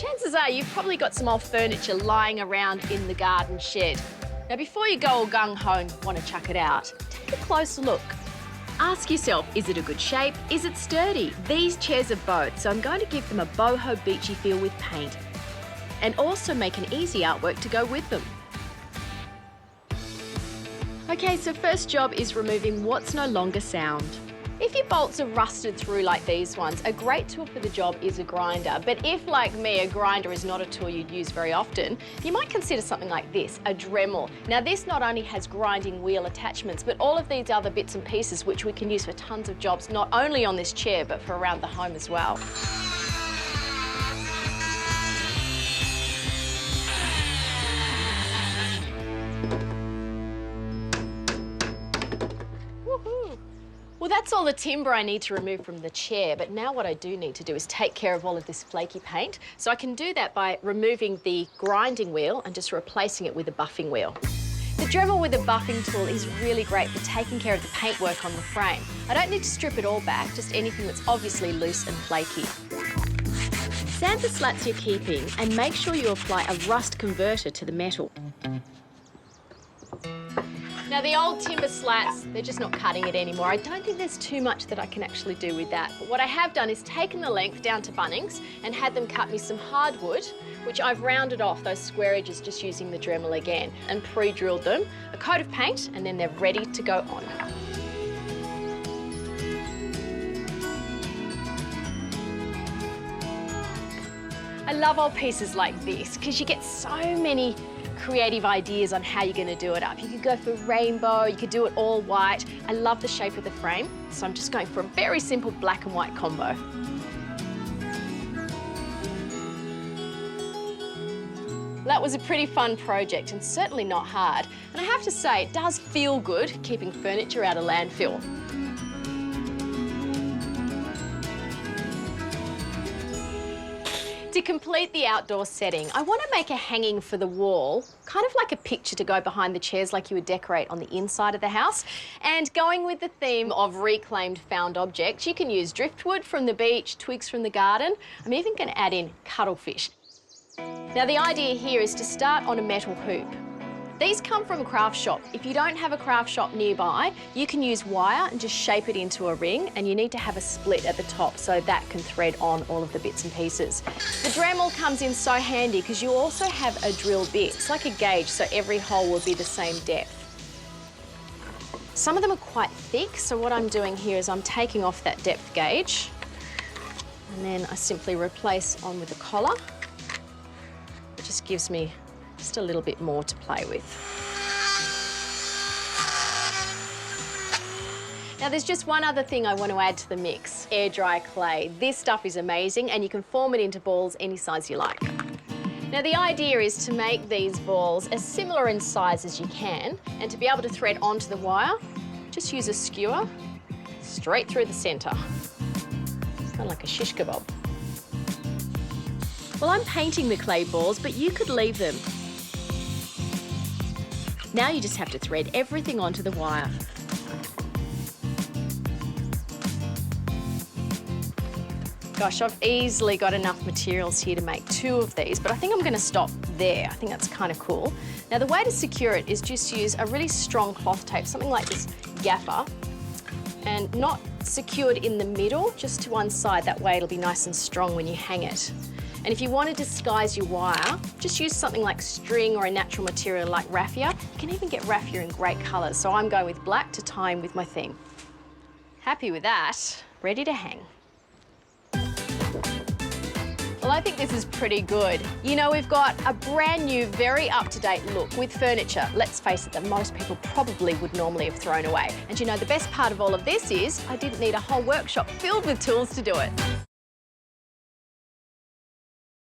Chances are you've probably got some old furniture lying around in the garden shed. Now, before you go all gung-ho and want to chuck it out, take a closer look. Ask yourself, is it a good shape? Is it sturdy? These chairs are both, so I'm going to give them a boho beachy feel with paint and also make an easy artwork to go with them. Okay, so first job is removing what's no longer sound. If your bolts are rusted through like these ones, a great tool for the job is a grinder. But if, like me, a grinder is not a tool you'd use very often, you might consider something like this, a Dremel. Now, this not only has grinding wheel attachments, but all of these other bits and pieces which we can use for tons of jobs, not only on this chair, but for around the home as well. Well, that's all the timber I need to remove from the chair, but now what I do need to do is take care of all of this flaky paint. So I can do that by removing the grinding wheel and just replacing it with a buffing wheel. The Dremel with a buffing tool is really great for taking care of the paintwork on the frame. I don't need to strip it all back, just anything that's obviously loose and flaky. Sand the slats you're keeping and make sure you apply a rust converter to the metal. Now, the old timber slats, they're just not cutting it anymore. I don't think there's too much that I can actually do with that. But what I have done is taken the length down to Bunnings and had them cut me some hardwood, which I've rounded off those square edges just using the Dremel again and pre-drilled them, a coat of paint, and then they're ready to go on. I love old pieces like this because you get so many creative ideas on how you're going to do it up. You could go for rainbow, you could do it all white. I love the shape of the frame, so I'm just going for a very simple black and white combo. That was a pretty fun project and certainly not hard. And I have to say, it does feel good keeping furniture out of landfill. To complete the outdoor setting, I want to make a hanging for the wall, kind of like a picture to go behind the chairs like you would decorate on the inside of the house. And going with the theme of reclaimed found objects, you can use driftwood from the beach, twigs from the garden. I'm even going to add in cuttlefish. Now, the idea here is to start on a metal hoop. These come from a craft shop. If you don't have a craft shop nearby, you can use wire and just shape it into a ring, and you need to have a split at the top so that can thread on all of the bits and pieces. The Dremel comes in so handy because you also have a drill bit. It's like a gauge, so every hole will be the same depth. Some of them are quite thick, so what I'm doing here is I'm taking off that depth gauge, and then I simply replace on with a collar. It just gives me just a little bit more to play with. Now, there's just one other thing I want to add to the mix, air dry clay. This stuff is amazing and you can form it into balls any size you like. Now, the idea is to make these balls as similar in size as you can, and to be able to thread onto the wire, just use a skewer straight through the centre. Kind of like a shish kebab. Well, I'm painting the clay balls, but you could leave them. Now you just have to thread everything onto the wire. Gosh, I've easily got enough materials here to make 2 of these, but I think I'm going to stop there. I think that's kind of cool. Now, the way to secure it is just use a really strong cloth tape, something like this gaffer, and not secured in the middle, just to one side. That way it'll be nice and strong when you hang it. And if you want to disguise your wire, just use something like string or a natural material like raffia. You can even get raffia in great colours, so I'm going with black to tie in with my theme. Happy with that, ready to hang. Well, I think this is pretty good. You know, we've got a brand new, very up-to-date look with furniture, let's face it, that most people probably would normally have thrown away. And you know, the best part of all of this is I didn't need a whole workshop filled with tools to do it.